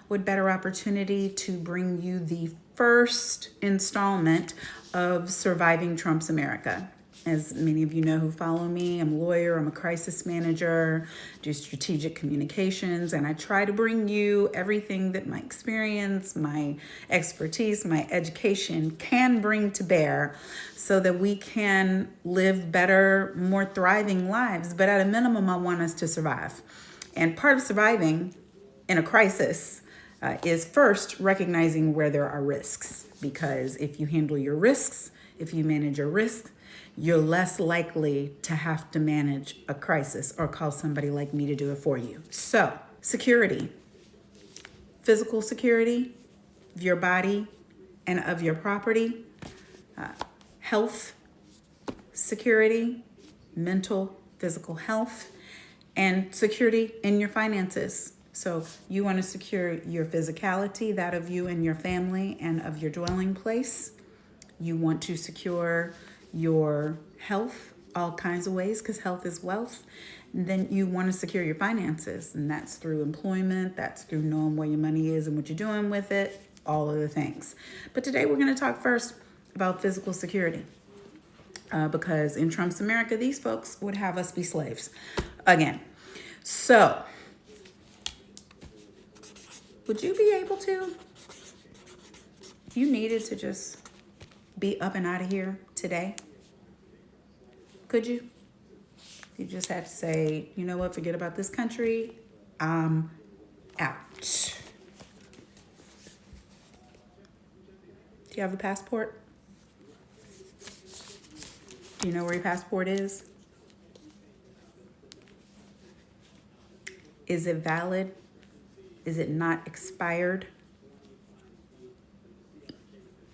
what better opportunity to bring you the first installment of Surviving Trump's America. As many of you know who follow me, I'm a lawyer, I'm a crisis manager, do strategic communications, and I try to bring you everything that my experience, my expertise, my education can bring to bear so that we can live better, more thriving lives. But at a minimum, I want us to survive. And part of surviving in a crisis is first recognizing where there are risks. Because if you handle your risks, if you manage your risks, you're less likely to have to manage a crisis or call somebody like me to do it for you. So, security, physical security of your body and of your property, health security, mental, physical health, and security in your finances. So you want to secure your physicality, that of you and your family and of your dwelling place. You want to secure your health, all kinds of ways, because health is wealth. And then you want to secure your finances, and that's through employment, that's through knowing where your money is and what you're doing with it, all of the things. But today we're going to talk first about physical security, because in Trump's America, these folks would have us be slaves again. So, would you be able to, if you needed to just be up and out of here today? Could you? You just had to say, you know what, forget about this country, I'm out. Do you have a passport? Do you know where your passport is? Is it valid? Is it not expired?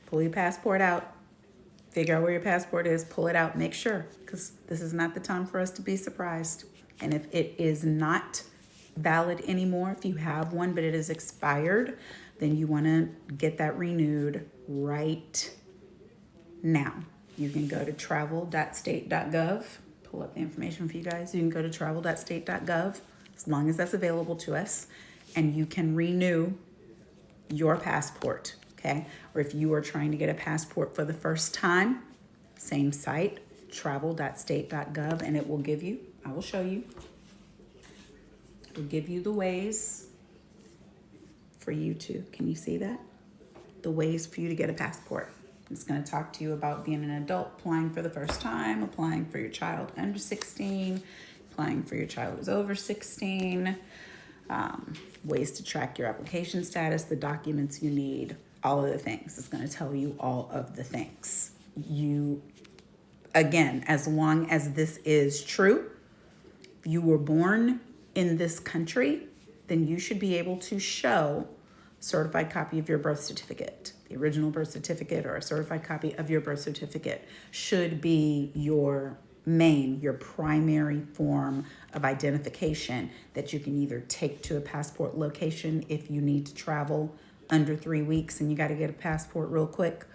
Pull your passport out. Figure out where your passport is, pull it out, make sure, because this is not the time for us to be surprised. And if it is not valid anymore, if you have one but it is expired, then you want to get that renewed right now. You can go to travel.state.gov, pull up the information for you guys. You can go to travel.state.gov, as long as that's available to us, and you can renew your passport. Okay, or if you are trying to get a passport for the first time, same site, travel.state.gov, and it will give you, I will show you, it will give you the ways for you to, can you see that? The ways for you to get a passport. It's going to talk to you about being an adult, applying for the first time, applying for your child under 16, applying for your child who's over 16, ways to track your application status, the documents you need, all of the things. It's going to tell you all of the things. You, again, as long as this is true, if you were born in this country, then you should be able to show a certified copy of your birth certificate. The original birth certificate or a certified copy of your birth certificate should be your primary form of identification that you can either take to a passport location if you need to travel under 3 weeks and you got to get a passport real quick,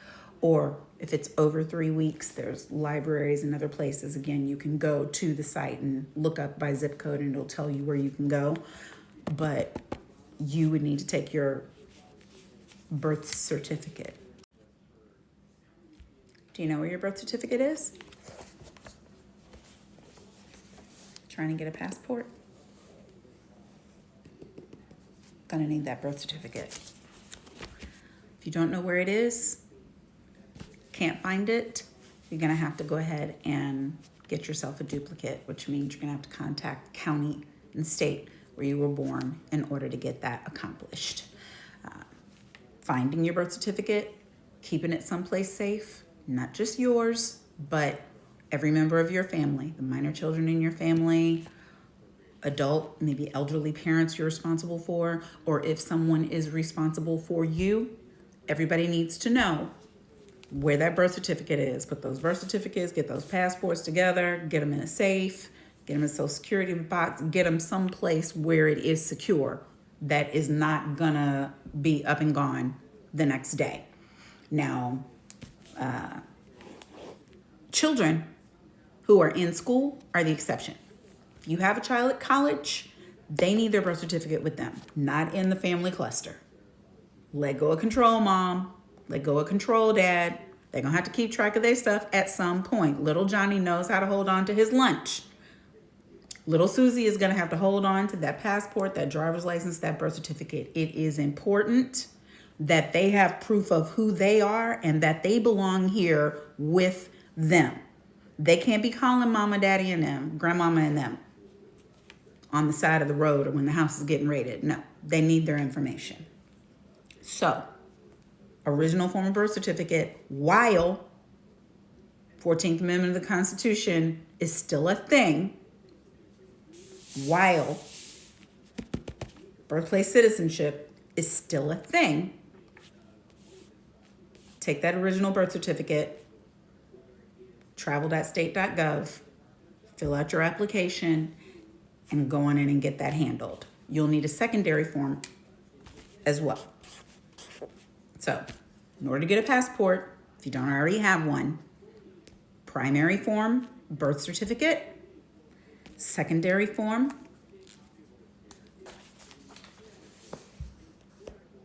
or if it's over 3 weeks, there's libraries and other places. Again, you can go to the site and look up by zip code and it'll tell you where you can go, but you would need to take your birth certificate. Do you know where your birth certificate is? Trying to get a passport? Gonna need that birth certificate. If you don't know where it is, can't find it, you're gonna have to go ahead and get yourself a duplicate, which means you're gonna have to contact the county and state where you were born in order to get that accomplished. Finding your birth certificate, keeping it someplace safe, not just yours, but every member of your family, the minor children in your family, adult, maybe elderly parents you're responsible for, or if someone is responsible for you, everybody needs to know where that birth certificate is. Put those birth certificates, get those passports together, get them in a safe, get them in a social security box, get them someplace where it is secure, that is not gonna be up and gone the next day. Now, children who are in school are the exception. If you have a child at college, they need their birth certificate with them, not in the family cluster. Let go of control, mom. Let go of control, dad. They're going to have to keep track of their stuff at some point. Little Johnny knows how to hold on to his lunch. Little Susie is going to have to hold on to that passport, that driver's license, that birth certificate. It is important that they have proof of who they are and that they belong here with them. They can't be calling mama, daddy, and them, grandmama, and them on the side of the road or when the house is getting raided. No, they need their information. So, original form of birth certificate, while 14th Amendment of the Constitution is still a thing, while birthplace citizenship is still a thing, take that original birth certificate, travel.state.gov, fill out your application, and go on in and get that handled. You'll need a secondary form as well. So, in order to get a passport, if you don't already have one, primary form, birth certificate, secondary form.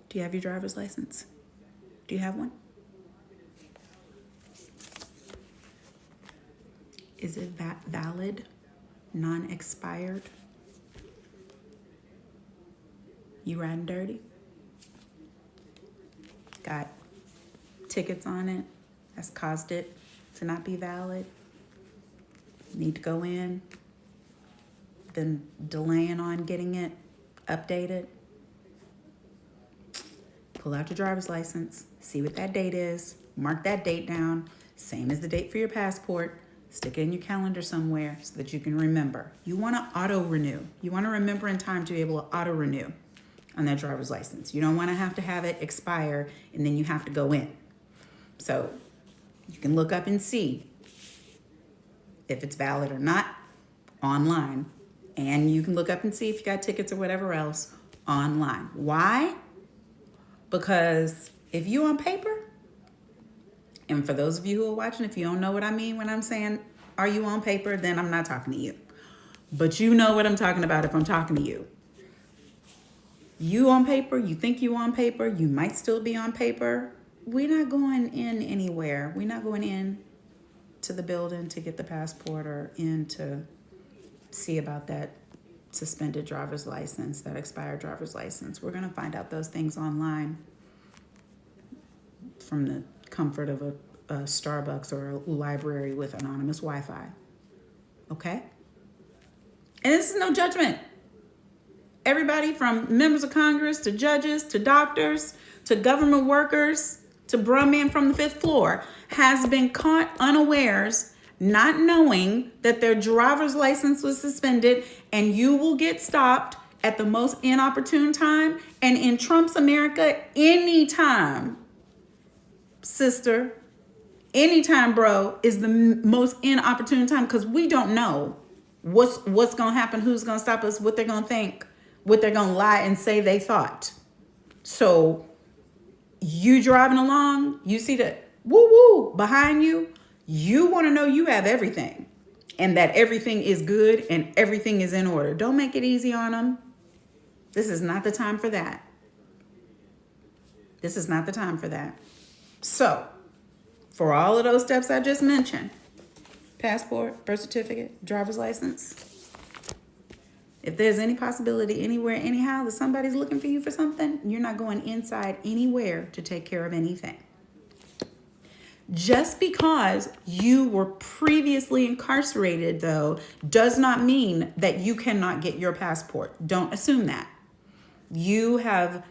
Do you have your driver's license? Do you have one? Is it valid, non-expired? You riding dirty? Got tickets on it that's caused it to not be valid? Need to go in? Been delaying on getting it updated? Pull out your driver's license, see what that date is, mark that date down, same as the date for your passport, stick it in your calendar somewhere so that you can remember. You want to auto-renew. You want to remember in time to be able to auto-renew on that driver's license. You don't want to have it expire and then you have to go in. So you can look up and see if it's valid or not online. And you can look up and see if you got tickets or whatever else online. Why? Because if you on paper, and for those of you who are watching, if you don't know what I mean when I'm saying, are you on paper, then I'm not talking to you. But you know what I'm talking about if I'm talking to you. You on paper, you think you on paper, you might still be on paper. We're not going in anywhere. We're not going in to the building to get the passport or in to see about that suspended driver's license, that expired driver's license. We're going to find out those things online from the comfort of a Starbucks or a library with anonymous Wi-Fi. Okay? And this is no judgment. Everybody from members of Congress to judges to doctors to government workers to bruh man from the fifth floor has been caught unawares, not knowing that their driver's license was suspended, and you will get stopped at the most inopportune time. And in Trump's America, anytime, sister, anytime, bro, is the most inopportune time, because we don't know what's going to happen, who's going to stop us, what they're going to think, what they're going to lie and say they thought. So you driving along, you see the woo-woo behind you, you want to know you have everything and that everything is good and everything is in order. Don't make it easy on them. This is not the time for that. This is not the time for that. So, for all of those steps I just mentioned, passport, birth certificate, driver's license, if there's any possibility anywhere, anyhow, that somebody's looking for you for something, you're not going inside anywhere to take care of anything. Just because you were previously incarcerated, though, does not mean that you cannot get your passport. Don't assume that. You have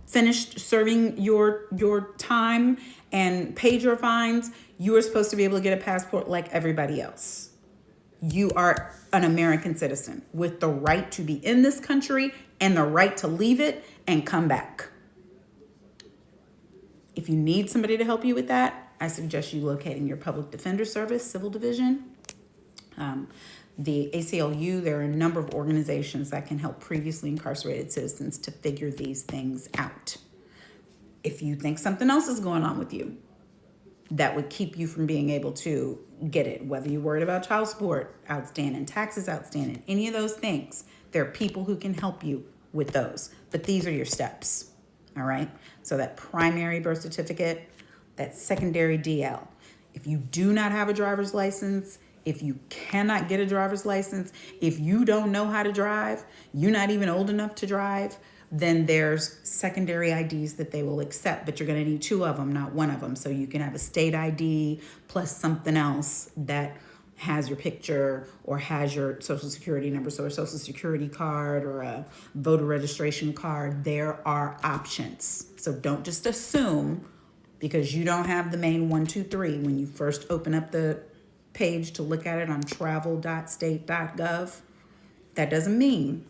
finished serving your time and paid your fines. You are supposed to be able to get a passport like everybody else. You are an American citizen with the right to be in this country and the right to leave it and come back. If you need somebody to help you with that, I suggest you locating your public defender service, civil division. The ACLU, there are a number of organizations that can help previously incarcerated citizens to figure these things out. If you think something else is going on with you that would keep you from being able to get it, whether you're worried about child support outstanding, taxes outstanding, any of those things, there are people who can help you with those. But these are your steps, All right. So that primary birth certificate, that secondary DL. If you do not have a driver's license, if you cannot get a driver's license, if you don't know how to drive, you're not even old enough to drive, then there's secondary IDs that they will accept, but you're going to need two of them, not one of them. So you can have a state ID plus something else that has your picture or has your social security number. So a social security card or a voter registration card. There are options. So don't just assume because you don't have the main 1, 2, 3 when you first open up the page to look at it on travel.state.gov. That doesn't mean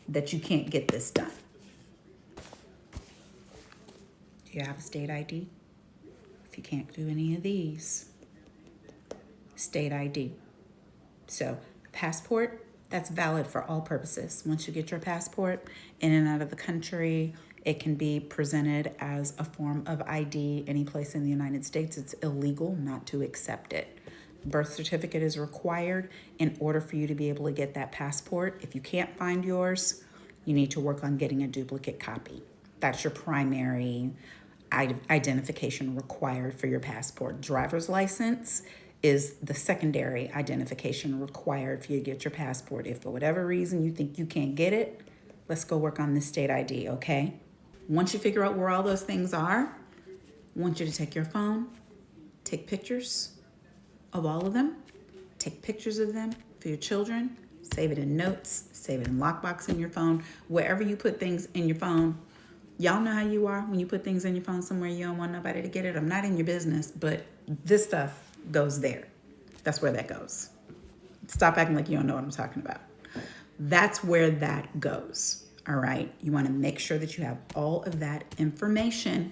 that you can't get this done. Do you have a state ID? If you can't do any of these, state ID. So passport, that's valid for all purposes. Once you get your passport in and out of the country, it can be presented as a form of ID any place in the United States. It's illegal not to accept it. Birth certificate is required in order for you to be able to get that passport. If you can't find yours, you need to work on getting a duplicate copy. That's your primary identification required for your passport. Driver's license is the secondary identification required for you to get your passport. If for whatever reason you think you can't get it, let's go work on this state ID, okay? Once you figure out where all those things are, I want you to take your phone, take pictures of all of them, take pictures of them for your children, save it in notes, save it in lockbox in your phone, wherever you put things in your phone. Y'all know how you are when you put things in your phone somewhere you don't want nobody to get it. I'm not in your business, but this stuff goes there. That's where that goes. Stop acting like you don't know what I'm talking about. That's where that goes, all right? You want to make sure that you have all of that information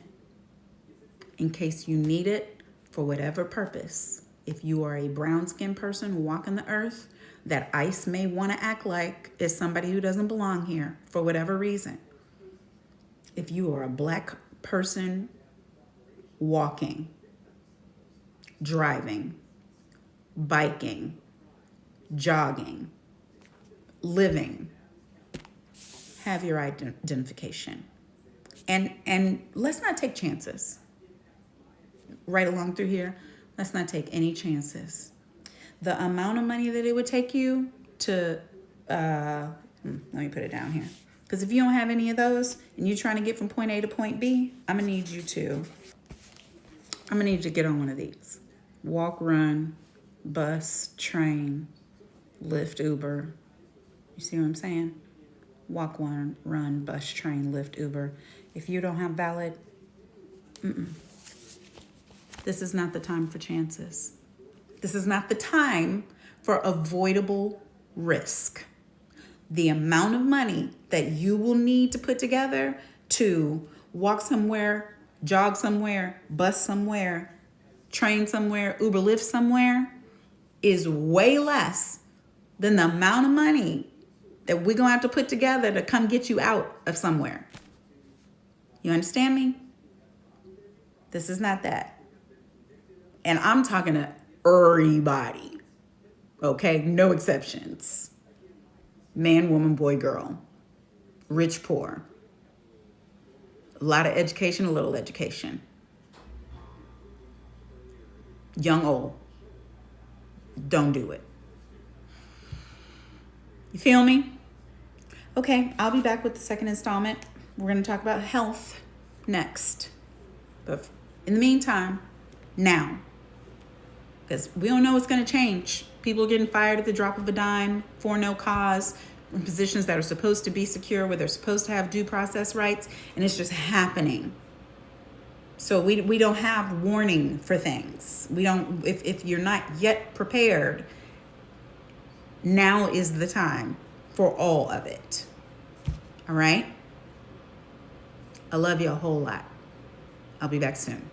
in case you need it for whatever purpose. If you are a brown-skinned person walking the earth, that ICE may want to act like is somebody who doesn't belong here for whatever reason. If you are a black person walking, driving, biking, jogging, living, have your identification. And let's not take chances. Right along through here, let's not take any chances. The amount of money that it would take you to, let me put it down here. Because if you don't have any of those and you're trying to get from point A to point B, I'm going to need you to get on one of these. Walk, run, bus, train, Lyft, Uber. You see what I'm saying? Walk, run, bus, train, Lyft, Uber. If you don't have valid, this is not the time for chances. This is not the time for avoidable risk. The amount of money that you will need to put together to walk somewhere, jog somewhere, bus somewhere, train somewhere, Uber Lyft somewhere is way less than the amount of money that we're going to have to put together to come get you out of somewhere. You understand me? This is not that. And I'm talking to everybody, okay? No exceptions. Man, woman, boy, girl, rich, poor, a lot of education, a little education, young, old. Don't do it. You feel me? Okay, I'll be back with the second installment. We're going to talk about health next. But in the meantime, now, because we don't know what's going to change. People are getting fired at the drop of a dime for no cause in positions that are supposed to be secure, where they're supposed to have due process rights, and it's just happening. So we don't have warning for things. We don't, if you're not yet prepared, now is the time for all of it. All right? I love you a whole lot. I'll be back soon.